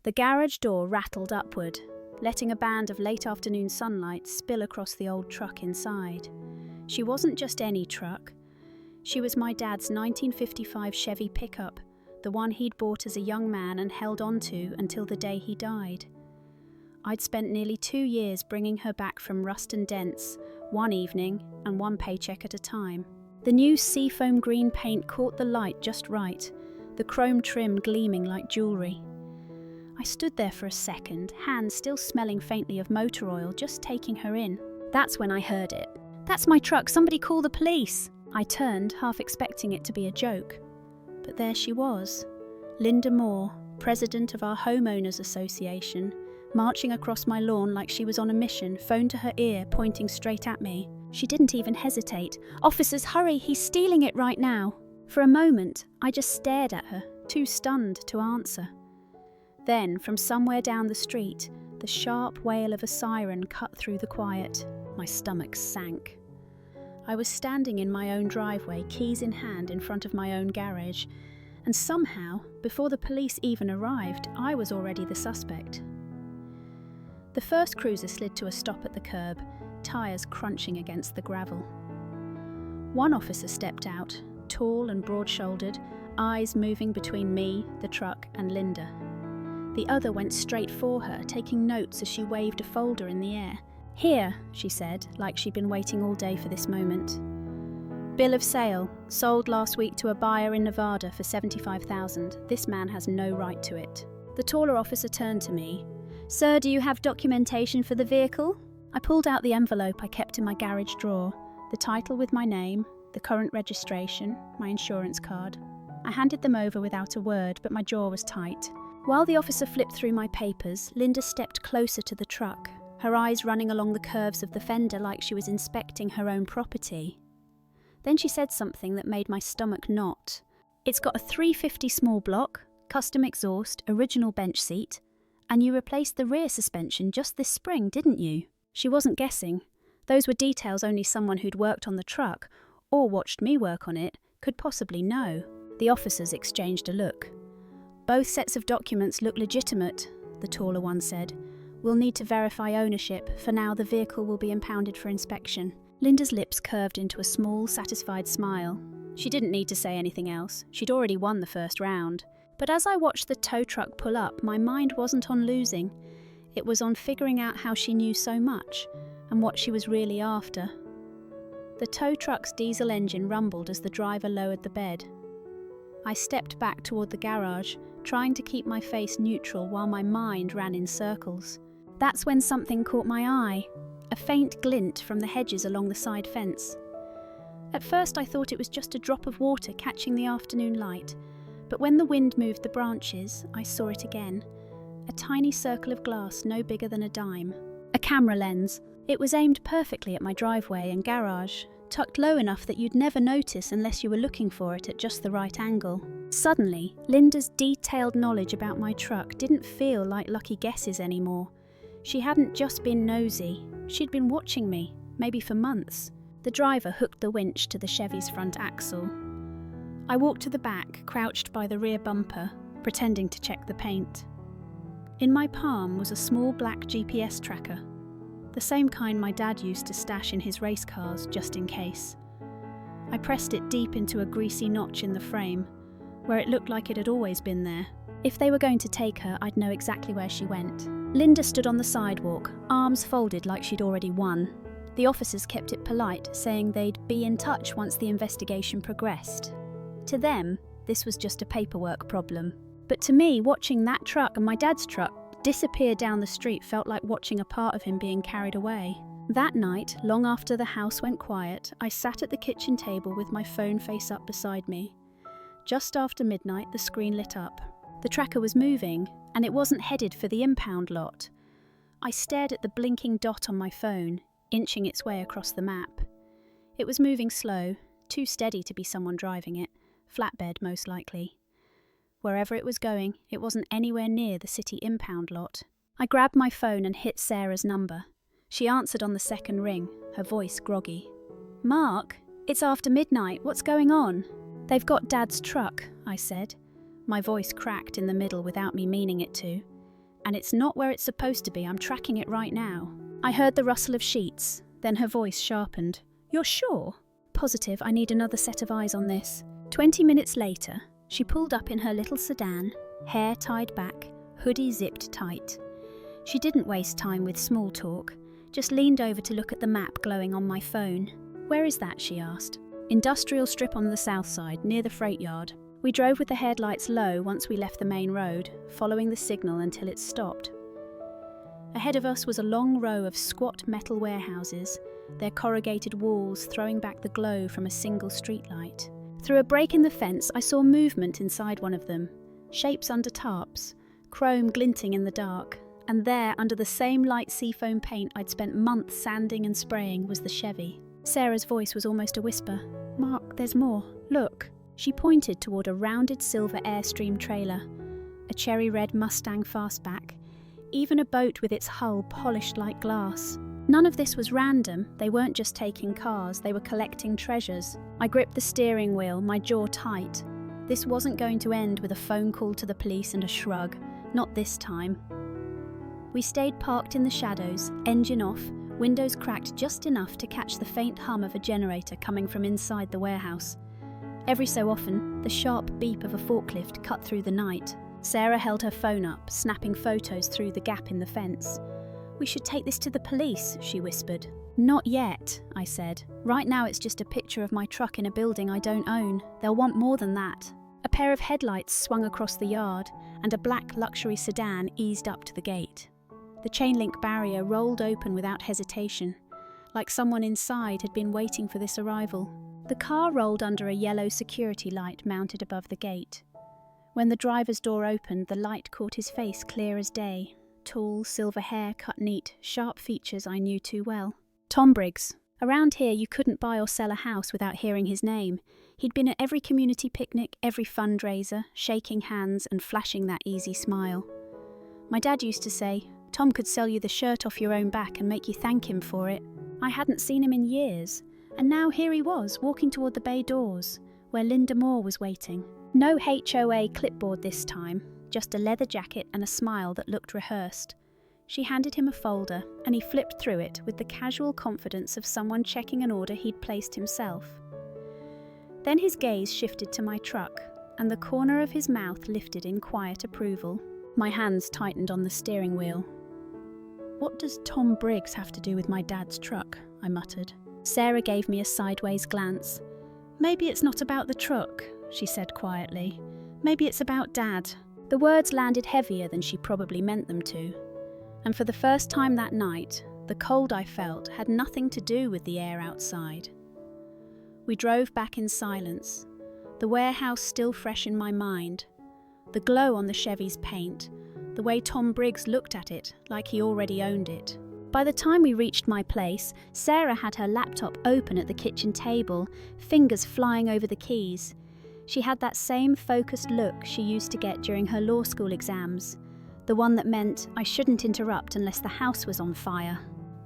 The garage door rattled upward, letting a band of late afternoon sunlight spill across the old truck inside. She wasn't just any truck. She was my dad's 1955 Chevy pickup, the one he'd bought as a young man and held on to until the day he died. I'd spent nearly 2 years bringing her back from rust and dents, one evening and one paycheck at a time. The new seafoam green paint caught the light just right, the chrome trim gleaming like jewellery. I stood there for a second, hands still smelling faintly of motor oil, just taking her in. That's when I heard it. "That's my truck, somebody call the police!" I turned, half expecting it to be a joke. But there she was, Linda Moore, president of our homeowners association, marching across my lawn like she was on a mission, phone to her ear, pointing straight at me. She didn't even hesitate. "Officers, hurry, he's stealing it right now." For a moment, I just stared at her, too stunned to answer. Then, from somewhere down the street, the sharp wail of a siren cut through the quiet. My stomach sank. I was standing in my own driveway, keys in hand, in front of my own garage, and somehow, before the police even arrived, I was already the suspect. The first cruiser slid to a stop at the curb, tyres crunching against the gravel. One officer stepped out, tall and broad-shouldered, eyes moving between me, the truck, and Linda. The other went straight for her, taking notes as she waved a folder in the air. "Here," she said, like she'd been waiting all day for this moment. "Bill of sale, sold last week to a buyer in Nevada for $75,000. This man has no right to it." The taller officer turned to me. "Sir, do you have documentation for the vehicle?" I pulled out the envelope I kept in my garage drawer, the title with my name, the current registration, my insurance card. I handed them over without a word, but my jaw was tight. While the officer flipped through my papers, Linda stepped closer to the truck, her eyes running along the curves of the fender like she was inspecting her own property. Then she said something that made my stomach knot. "It's got a 350 small block, custom exhaust, original bench seat, and you replaced the rear suspension just this spring, didn't you?" She wasn't guessing. Those were details only someone who'd worked on the truck, or watched me work on it, could possibly know. The officers exchanged a look. "Both sets of documents look legitimate," the taller one said. "We'll need to verify ownership. For now, the vehicle will be impounded for inspection." Linda's lips curved into a small, satisfied smile. She didn't need to say anything else. She'd already won the first round. But as I watched the tow truck pull up, my mind wasn't on losing. It was on figuring out how she knew so much, and what she was really after. The tow truck's diesel engine rumbled as the driver lowered the bed. I stepped back toward the garage, trying to keep my face neutral while my mind ran in circles. That's when something caught my eye, a faint glint from the hedges along the side fence. At first I thought it was just a drop of water catching the afternoon light, but when the wind moved the branches, I saw it again. A tiny circle of glass no bigger than a dime. A camera lens. It was aimed perfectly at my driveway and garage, tucked low enough that you'd never notice unless you were looking for it at just the right angle. Suddenly, Linda's detailed knowledge about my truck didn't feel like lucky guesses anymore. She hadn't just been nosy. She'd been watching me, maybe for months. The driver hooked the winch to the Chevy's front axle. I walked to the back, crouched by the rear bumper, pretending to check the paint. In my palm was a small black GPS tracker, the same kind my dad used to stash in his race cars just in case. I pressed it deep into a greasy notch in the frame, where it looked like it had always been there. If they were going to take her, I'd know exactly where she went. Linda stood on the sidewalk, arms folded like she'd already won. The officers kept it polite, saying they'd be in touch once the investigation progressed. To them, this was just a paperwork problem. But to me, watching that truck and my dad's truck disappear down the street felt like watching a part of him being carried away. That night, long after the house went quiet, I sat at the kitchen table with my phone face up beside me. Just after midnight, the screen lit up. The tracker was moving, and it wasn't headed for the impound lot. I stared at the blinking dot on my phone, inching its way across the map. It was moving slow, too steady to be someone driving it, flatbed most likely. Wherever it was going, it wasn't anywhere near the city impound lot. I grabbed my phone and hit Sarah's number. She answered on the second ring, her voice groggy. "Mark, it's after midnight. What's going on?" "They've got Dad's truck," I said. My voice cracked in the middle without me meaning it to. And it's not where it's supposed to be. I'm tracking it right now. I heard the rustle of sheets, then her voice sharpened. You're sure? Positive, I need another set of eyes on this. 20 minutes later, she pulled up in her little sedan, hair tied back, hoodie zipped tight. She didn't waste time with small talk, just leaned over to look at the map glowing on my phone. Where is that, she asked. Industrial strip on the south side, near the freight yard. We drove with the headlights low once we left the main road, following the signal until it stopped. Ahead of us was a long row of squat metal warehouses, their corrugated walls throwing back the glow from a single streetlight. Through a break in the fence, I saw movement inside one of them, shapes under tarps, chrome glinting in the dark, and there, under the same light seafoam paint I'd spent months sanding and spraying, was the Chevy. Sarah's voice was almost a whisper. Mark, there's more. Look. She pointed toward a rounded silver Airstream trailer, a cherry-red Mustang fastback, even a boat with its hull polished like glass. None of this was random. They weren't just taking cars, they were collecting treasures. I gripped the steering wheel, my jaw tight. This wasn't going to end with a phone call to the police and a shrug. Not this time. We stayed parked in the shadows, engine off, windows cracked just enough to catch the faint hum of a generator coming from inside the warehouse. Every so often, the sharp beep of a forklift cut through the night. Sarah held her phone up, snapping photos through the gap in the fence. We should take this to the police, she whispered. Not yet, I said. Right now it's just a picture of my truck in a building I don't own. They'll want more than that. A pair of headlights swung across the yard, and a black luxury sedan eased up to the gate. The chain-link barrier rolled open without hesitation, like someone inside had been waiting for this arrival. The car rolled under a yellow security light mounted above the gate. When the driver's door opened, the light caught his face clear as day. Tall, silver hair cut neat, sharp features I knew too well. Tom Briggs. Around here you couldn't buy or sell a house without hearing his name. He'd been at every community picnic, every fundraiser, shaking hands and flashing that easy smile. My dad used to say, Tom could sell you the shirt off your own back and make you thank him for it. I hadn't seen him in years. And now here he was, walking toward the bay doors, where Linda Moore was waiting. No HOA clipboard this time, just a leather jacket and a smile that looked rehearsed. She handed him a folder, and he flipped through it with the casual confidence of someone checking an order he'd placed himself. Then his gaze shifted to my truck, and the corner of his mouth lifted in quiet approval. My hands tightened on the steering wheel. What does Tom Briggs have to do with my dad's truck? I muttered. Sarah gave me a sideways glance. Maybe it's not about the truck, she said quietly. Maybe it's about Dad. The words landed heavier than she probably meant them to. And for the first time that night, the cold I felt had nothing to do with the air outside. We drove back in silence, the warehouse still fresh in my mind, the glow on the Chevy's paint, the way Tom Briggs looked at it like he already owned it. By the time we reached my place, Sarah had her laptop open at the kitchen table, fingers flying over the keys. She had that same focused look she used to get during her law school exams, the one that meant I shouldn't interrupt unless the house was on fire.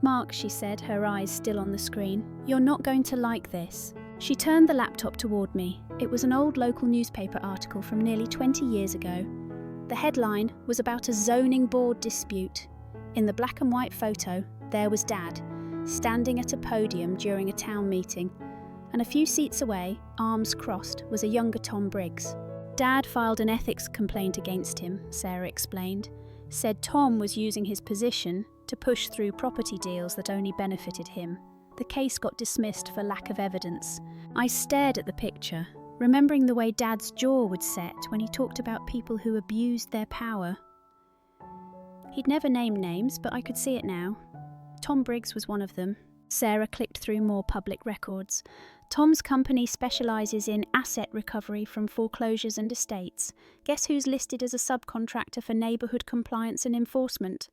Mark, she said, her eyes still on the screen, you're not going to like this. She turned the laptop toward me. It was an old local newspaper article from nearly 20 years ago. The headline was about a zoning board dispute. In the black and white photo, there was Dad, standing at a podium during a town meeting, and a few seats away, arms crossed, was a younger Tom Briggs. Dad filed an ethics complaint against him, Sarah explained, said Tom was using his position to push through property deals that only benefited him. The case got dismissed for lack of evidence. I stared at the picture, remembering the way Dad's jaw would set when he talked about people who abused their power. He'd never named names, but I could see it now. Tom Briggs was one of them. Sarah clicked through more public records. Tom's company specialises in asset recovery from foreclosures and estates. Guess who's listed as a subcontractor for neighbourhood compliance and enforcement?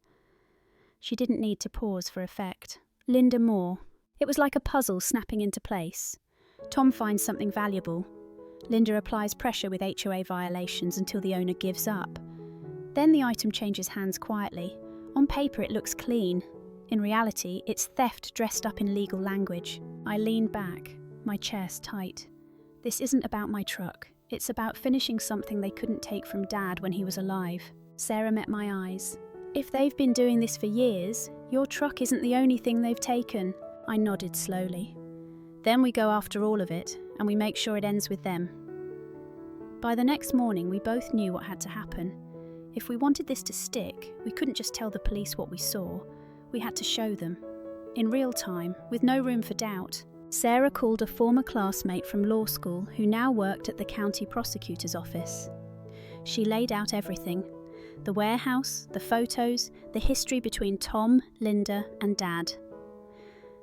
She didn't need to pause for effect. Linda Moore. It was like a puzzle snapping into place. Tom finds something valuable. Linda applies pressure with HOA violations until the owner gives up. Then the item changes hands quietly. On paper it looks clean. In reality, it's theft dressed up in legal language. I leaned back, my chest tight. This isn't about my truck. It's about finishing something they couldn't take from Dad when he was alive. Sarah met my eyes. If they've been doing this for years, your truck isn't the only thing they've taken. I nodded slowly. Then we go after all of it, and we make sure it ends with them. By the next morning, we both knew what had to happen. If we wanted this to stick, we couldn't just tell the police what we saw. We had to show them. In real time, with no room for doubt. Sarah called a former classmate from law school who now worked at the county prosecutor's office. She laid out everything. The warehouse, the photos, the history between Tom, Linda, and Dad.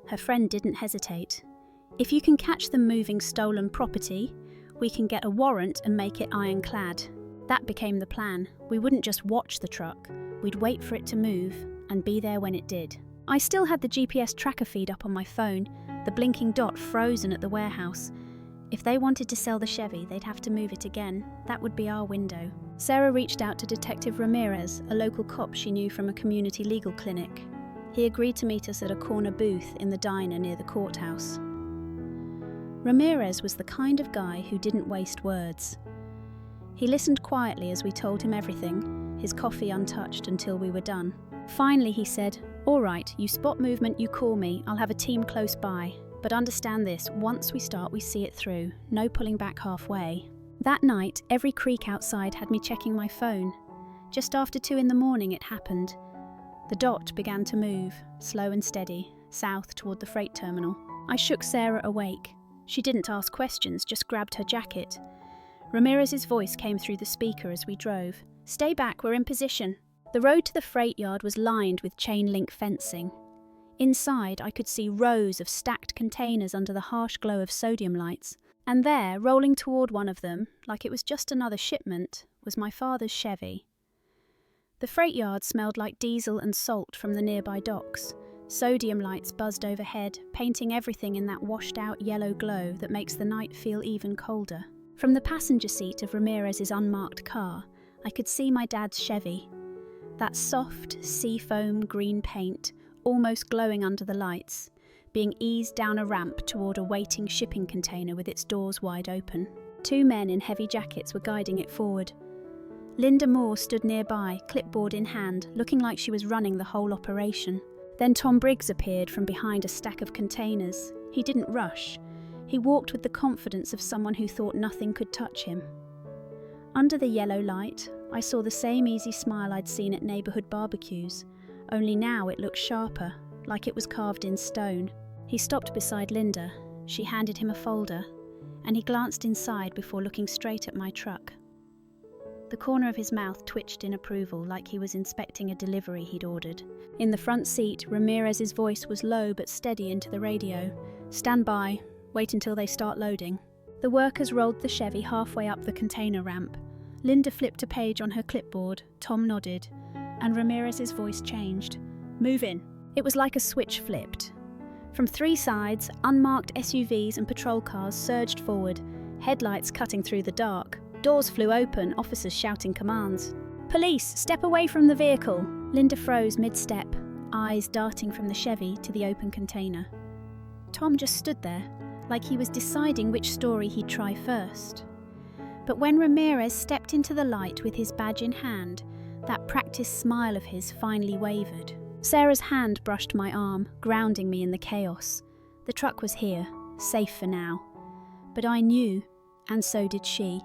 Her friend didn't hesitate. If you can catch them moving stolen property, we can get a warrant and make it ironclad. That became the plan. We wouldn't just watch the truck, we'd wait for it to move and be there when it did. I still had the GPS tracker feed up on my phone, the blinking dot frozen at the warehouse. If they wanted to sell the Chevy, they'd have to move it again. That would be our window. Sarah reached out to Detective Ramirez, a local cop she knew from a community legal clinic. He agreed to meet us at a corner booth in the diner near the courthouse. Ramirez was the kind of guy who didn't waste words. He listened quietly as we told him everything, his coffee untouched until we were done. Finally he said, "All right, you spot movement, you call me, I'll have a team close by. But understand this, once we start we see it through, no pulling back halfway." That night, every creak outside had me checking my phone. Just after 2 a.m. it happened. The dot began to move, slow and steady, south toward the freight terminal. I shook Sarah awake. She didn't ask questions, just grabbed her jacket. Ramirez's voice came through the speaker as we drove. "Stay back, we're in position." The road to the freight yard was lined with chain-link fencing. Inside, I could see rows of stacked containers under the harsh glow of sodium lights. And there, rolling toward one of them, like it was just another shipment, was my father's Chevy. The freight yard smelled like diesel and salt from the nearby docks. Sodium lights buzzed overhead, painting everything in that washed-out yellow glow that makes the night feel even colder. From the passenger seat of Ramirez's unmarked car, I could see my dad's Chevy. That soft, seafoam green paint, almost glowing under the lights, being eased down a ramp toward a waiting shipping container with its doors wide open. 2 men in heavy jackets were guiding it forward. Linda Moore stood nearby, clipboard in hand, looking like she was running the whole operation. Then Tom Briggs appeared from behind a stack of containers. He didn't rush. He walked with the confidence of someone who thought nothing could touch him. Under the yellow light, I saw the same easy smile I'd seen at neighbourhood barbecues, only now it looked sharper, like it was carved in stone. He stopped beside Linda. She handed him a folder, and he glanced inside before looking straight at my truck. The corner of his mouth twitched in approval, like he was inspecting a delivery he'd ordered. In the front seat, Ramirez's voice was low but steady into the radio. "Stand by. Wait until they start loading." The workers rolled the Chevy halfway up the container ramp. Linda flipped a page on her clipboard, Tom nodded, and Ramirez's voice changed. "Move in." It was like a switch flipped. From 3 sides, unmarked SUVs and patrol cars surged forward, headlights cutting through the dark. Doors flew open, officers shouting commands. "Police, step away from the vehicle!" Linda froze mid-step, eyes darting from the Chevy to the open container. Tom just stood there, like he was deciding which story he'd try first. But when Ramirez stepped into the light with his badge in hand, that practiced smile of his finally wavered. Sarah's hand brushed my arm, grounding me in the chaos. The truck was here, safe for now. But I knew, and so did she,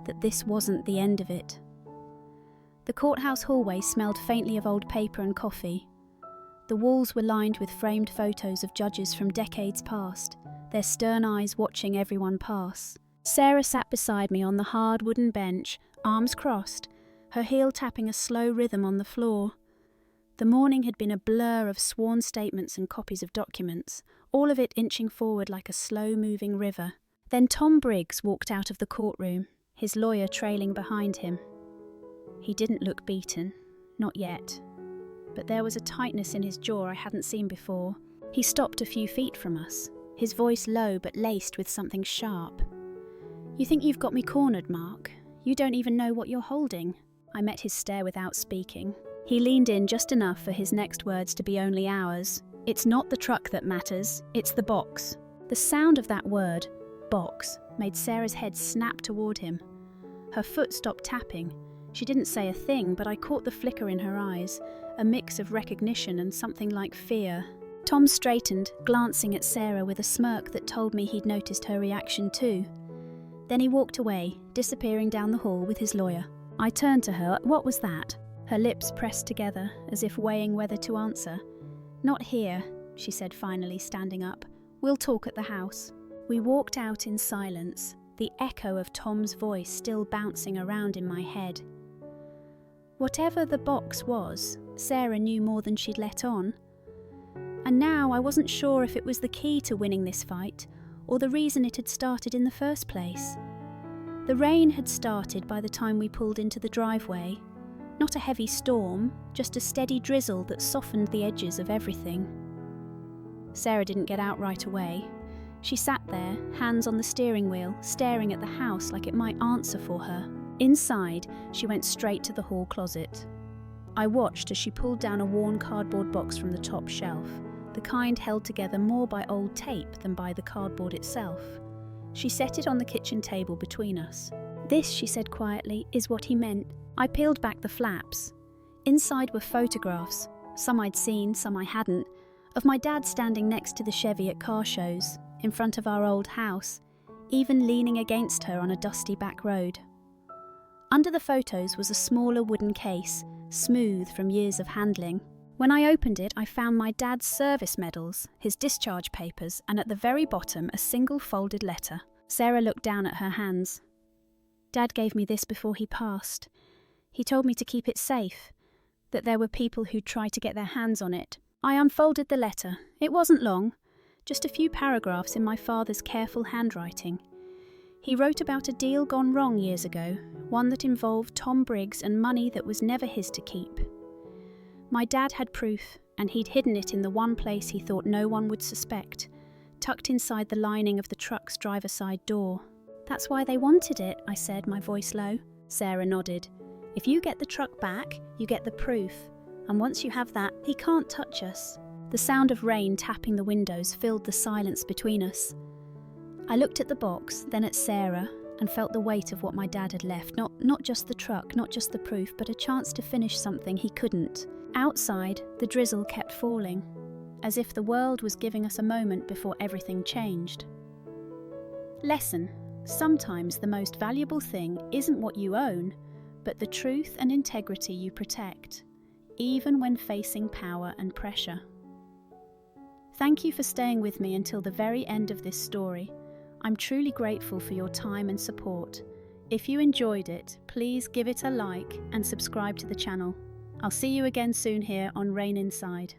that this wasn't the end of it. The courthouse hallway smelled faintly of old paper and coffee. The walls were lined with framed photos of judges from decades past, their stern eyes watching everyone pass. Sarah sat beside me on the hard wooden bench, arms crossed, her heel tapping a slow rhythm on the floor. The morning had been a blur of sworn statements and copies of documents, all of it inching forward like a slow-moving river. Then Tom Briggs walked out of the courtroom, his lawyer trailing behind him. He didn't look beaten, not yet, but there was a tightness in his jaw I hadn't seen before. He stopped a few feet from us, his voice low but laced with something sharp. "You think you've got me cornered, Mark? You don't even know what you're holding." I met his stare without speaking. He leaned in just enough for his next words to be only ours. "It's not the truck that matters, it's the box." The sound of that word, box, made Sarah's head snap toward him. Her foot stopped tapping. She didn't say a thing, but I caught the flicker in her eyes, a mix of recognition and something like fear. Tom straightened, glancing at Sarah with a smirk that told me he'd noticed her reaction too. Then he walked away, disappearing down the hall with his lawyer. I turned to her. What was that? Her lips pressed together, as if weighing whether to answer. Not here, she said finally, standing up. We'll talk at the house. We walked out in silence, the echo of Tom's voice still bouncing around in my head. Whatever the box was, Sarah knew more than she'd let on. And now I wasn't sure if it was the key to winning this fight, or the reason it had started in the first place. The rain had started by the time we pulled into the driveway. Not a heavy storm, just a steady drizzle that softened the edges of everything. Sarah didn't get out right away. She sat there, hands on the steering wheel, staring at the house like it might answer for her. Inside, she went straight to the hall closet. I watched as she pulled down a worn cardboard box from the top shelf, the kind held together more by old tape than by the cardboard itself. She set it on the kitchen table between us. This, she said quietly, is what he meant. I peeled back the flaps. Inside were photographs, some I'd seen, some I hadn't, of my dad standing next to the Chevy at car shows, in front of our old house, even leaning against her on a dusty back road. Under the photos was a smaller wooden case, smooth from years of handling. When I opened it, I found my dad's service medals, his discharge papers, and at the very bottom a single folded letter. Sarah looked down at her hands. Dad gave me this before he passed. He told me to keep it safe, that there were people who'd try to get their hands on it. I unfolded the letter. It wasn't long, just a few paragraphs in my father's careful handwriting. He wrote about a deal gone wrong years ago, one that involved Tom Briggs and money that was never his to keep. My dad had proof, and he'd hidden it in the one place he thought no one would suspect, tucked inside the lining of the truck's driver's side door. That's why they wanted it, I said, my voice low. Sarah nodded. If you get the truck back, you get the proof, and once you have that, he can't touch us. The sound of rain tapping the windows filled the silence between us. I looked at the box, then at Sarah, and felt the weight of what my dad had left. Not just the truck, not just the proof, but a chance to finish something he couldn't. Outside, the drizzle kept falling, as if the world was giving us a moment before everything changed. Lesson: sometimes the most valuable thing isn't what you own, but the truth and integrity you protect, even when facing power and pressure. Thank you for staying with me until the very end of this story. I'm truly grateful for your time and support. If you enjoyed it, please give it a like and subscribe to the channel. I'll see you again soon here on Rain Inside.